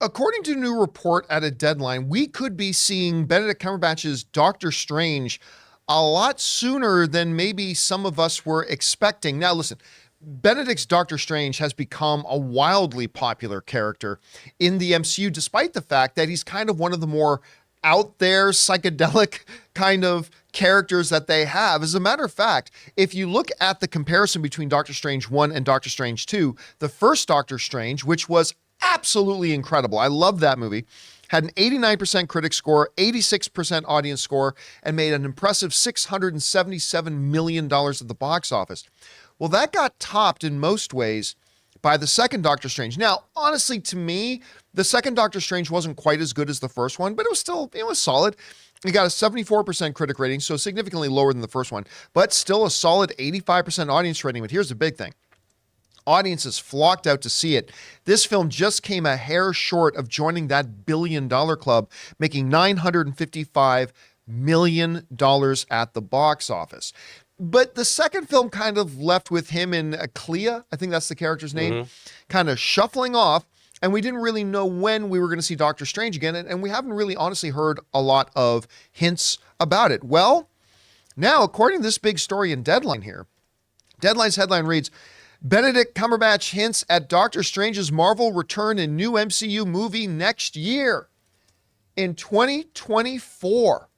according to a new report at a deadline, we could be seeing Benedict Cumberbatch's Doctor Strange a lot sooner than maybe some of us were expecting. Now, listen, Benedict's Doctor Strange has become a wildly popular character in the MCU, despite the fact that he's kind of one of the more out there, psychedelic kind of characters that they have. As a matter of fact, if you look at the comparison between Doctor Strange 1 and Doctor Strange 2, the first Doctor Strange, which was absolutely incredible, I love that movie, had an 89% critic score, 86% audience score, and made an impressive $677 million at the box office. Well, that got topped in most ways by the second Doctor Strange. Now, honestly, to me, the second Doctor Strange wasn't quite as good as the first one, but it was solid. It got a 74% critic rating, so significantly lower than the first one, but still a solid 85% audience rating. But here's the big thing. Audiences flocked out to see it. This film just came a hair short of joining that $1 billion club, making $955 million at the box office. But the second film kind of left with him and Clea, I think that's the character's name, kind of shuffling off, and we didn't really know when we were going to see Doctor Strange again, and we haven't really honestly heard a lot of hints about it. Well, now, according to this big story in Deadline here, Deadline's headline reads, Benedict Cumberbatch hints at Doctor Strange's Marvel return in new MCU movie next year in 2024.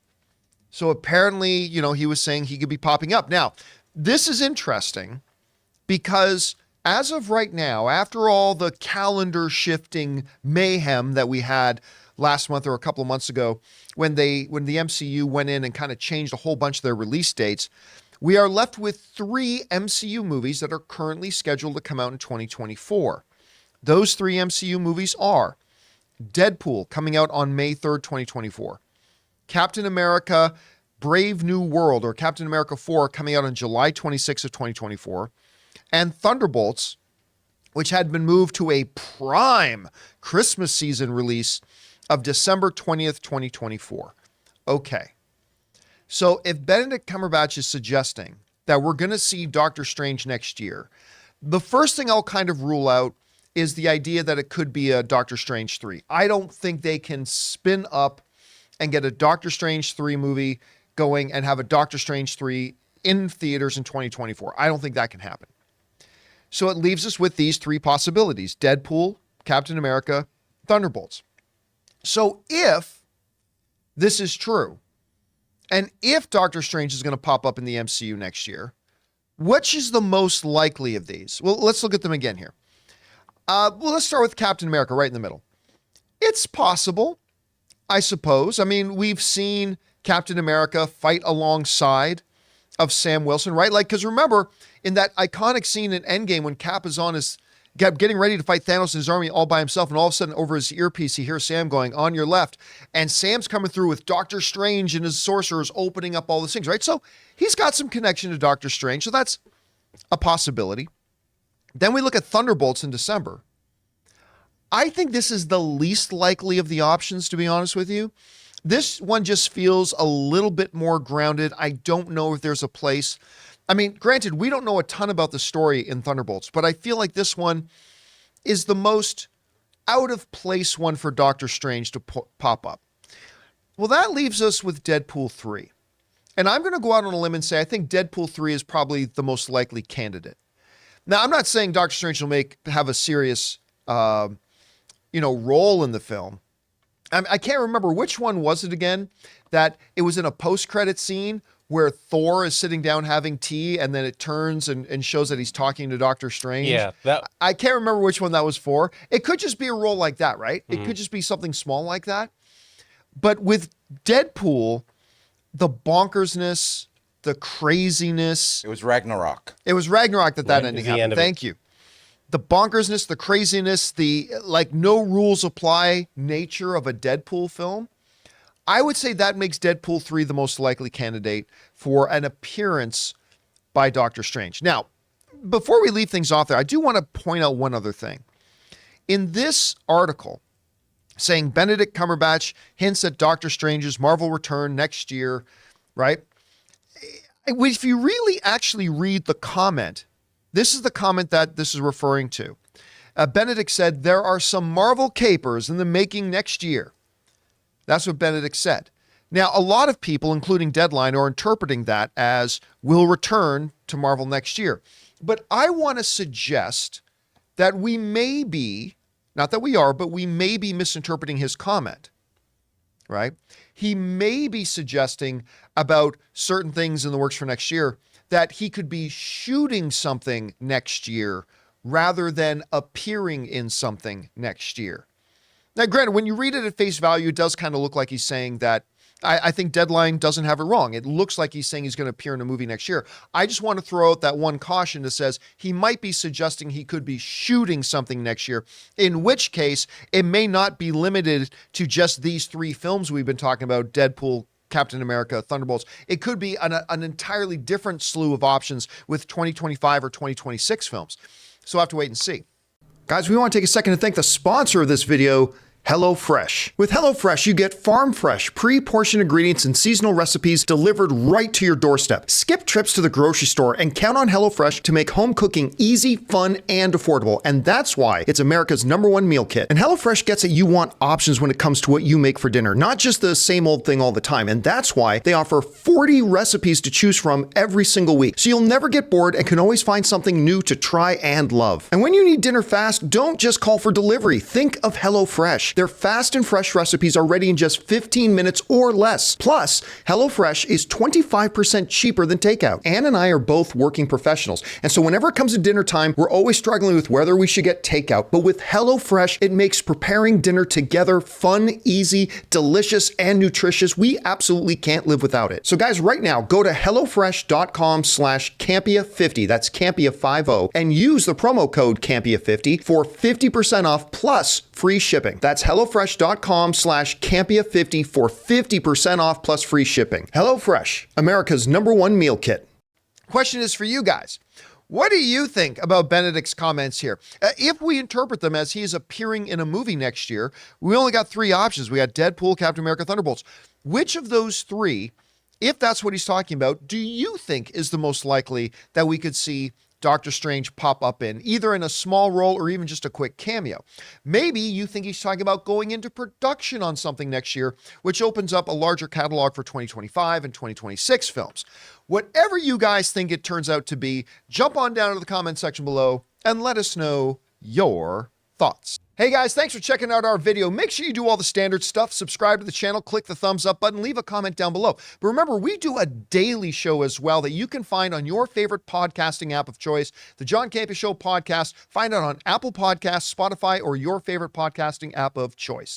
So apparently, he was saying he could be popping up. Now, this is interesting because as of right now, after all the calendar shifting mayhem that we had last month or a couple of months ago, when the MCU went in and kind of changed a whole bunch of their release dates, we are left with 3 MCU movies that are currently scheduled to come out in 2024. Those 3 MCU movies are Deadpool, coming out on May 3rd, 2024. Captain America Brave New World, or Captain America 4, coming out on July 26th of 2024. And Thunderbolts, which had been moved to a prime Christmas season release of December 20th, 2024. Okay. So if Benedict Cumberbatch is suggesting that we're going to see Doctor Strange next year, the first thing I'll kind of rule out is the idea that it could be a Doctor Strange 3. I don't think they can spin up and get a Doctor Strange 3 movie going and have a Doctor Strange 3 in theaters in 2024. I don't think that can happen. So it leaves us with these 3 possibilities: Deadpool, Captain America, Thunderbolts. So if this is true, and if Doctor Strange is going to pop up in the MCU next year, which is the most likely of these? Well, let's look at them again here. Let's start with Captain America right in the middle. It's possible, I suppose. I mean, we've seen Captain America fight alongside of Sam Wilson, right? Like, because remember, in that iconic scene in Endgame when Cap is on his, getting ready to fight Thanos and his army all by himself, and all of a sudden over his earpiece, he hears Sam going, "On your left." And Sam's coming through with Doctor Strange and his sorcerers opening up all these things, right? So he's got some connection to Doctor Strange. So that's a possibility. Then we look at Thunderbolts in December. I think this is the least likely of the options, to be honest with you. This one just feels a little bit more grounded. I don't know if there's a place. I mean, granted, we don't know a ton about the story in Thunderbolts, but I feel like this one is the most out of place one for Doctor Strange to pop up. Well, that leaves us with Deadpool 3. And I'm going to go out on a limb and say I think Deadpool 3 is probably the most likely candidate. Now, I'm not saying Doctor Strange will have a serious role in the film. I can't remember which one was it again, that it was in a post-credit scene where Thor is sitting down having tea and then it turns and shows that he's talking to Doctor Strange. Yeah. I can't remember which one that was for. It could just be a role like that, right? It could just be something small like that. But with Deadpool, the bonkersness, the craziness. It was Ragnarok. It was Ragnarok that ending happened. Thank you. The bonkersness, the craziness, the no rules apply nature of a Deadpool film. I would say that makes Deadpool 3 the most likely candidate for an appearance by Doctor Strange. Now, before we leave things off there, I do want to point out one other thing. In this article saying Benedict Cumberbatch hints at Doctor Strange's Marvel return next year, right? If you really actually read the comment, this is the comment that this is referring to. Benedict said, there are some Marvel capers in the making next year. That's what Benedict said. Now, a lot of people, including Deadline, are interpreting that as will return to Marvel next year. But I want to suggest that we may be, not that we are, but we may be misinterpreting his comment, right? He may be suggesting about certain things in the works for next year that he could be shooting something next year rather than appearing in something next year. Now, granted, when you read it at face value, it does kind of look like he's saying that. I think Deadline doesn't have it wrong. It looks like he's saying he's going to appear in a movie next year. I just want to throw out that one caution that says he might be suggesting he could be shooting something next year, in which case it may not be limited to just these three films we've been talking about, Deadpool, Captain America, Thunderbolts. It could be an entirely different slew of options with 2025 or 2026 films. So we'll have to wait and see. Guys, we want to take a second to thank the sponsor of this video, HelloFresh. With HelloFresh, you get farm-fresh, pre-portioned ingredients and seasonal recipes delivered right to your doorstep. Skip trips to the grocery store and count on HelloFresh to make home cooking easy, fun, and affordable. And that's why it's America's #1 meal kit. And HelloFresh gets that you want options when it comes to what you make for dinner, not just the same old thing all the time. And that's why they offer 40 recipes to choose from every single week. So you'll never get bored and can always find something new to try and love. And when you need dinner fast, don't just call for delivery. Think of HelloFresh. Their fast and fresh recipes are ready in just 15 minutes or less. Plus, HelloFresh is 25% cheaper than takeout. Ann and I are both working professionals, and so whenever it comes to dinner time, we're always struggling with whether we should get takeout. But with HelloFresh, it makes preparing dinner together fun, easy, delicious, and nutritious. We absolutely can't live without it. So guys, right now, go to HelloFresh.com/Campea50, that's Campea50, and use the promo code Campea50 for 50% off plus free shipping. That's HelloFresh.com/Campea50 for 50% off plus free shipping. HelloFresh, America's #1 meal kit. Question is for you guys. What do you think about Benedict's comments here? If we interpret them as he is appearing in a movie next year, we only got three options. We got Deadpool, Captain America, Thunderbolts. Which of those three, if that's what he's talking about, do you think is the most likely that we could see Doctor Strange pop up in, either in a small role or even just a quick cameo? Maybe you think he's talking about going into production on something next year, which opens up a larger catalog for 2025 and 2026 films. Whatever you guys think it turns out to be, jump on down to the comment section below and let us know your thoughts. Hey guys, thanks for checking out our video. Make sure you do all the standard stuff, subscribe to the channel, click the thumbs up button, leave a comment down below. But remember, we do a daily show as well that you can find on your favorite podcasting app of choice, the John Campea Show podcast. Find it on Apple Podcasts, Spotify, or your favorite podcasting app of choice.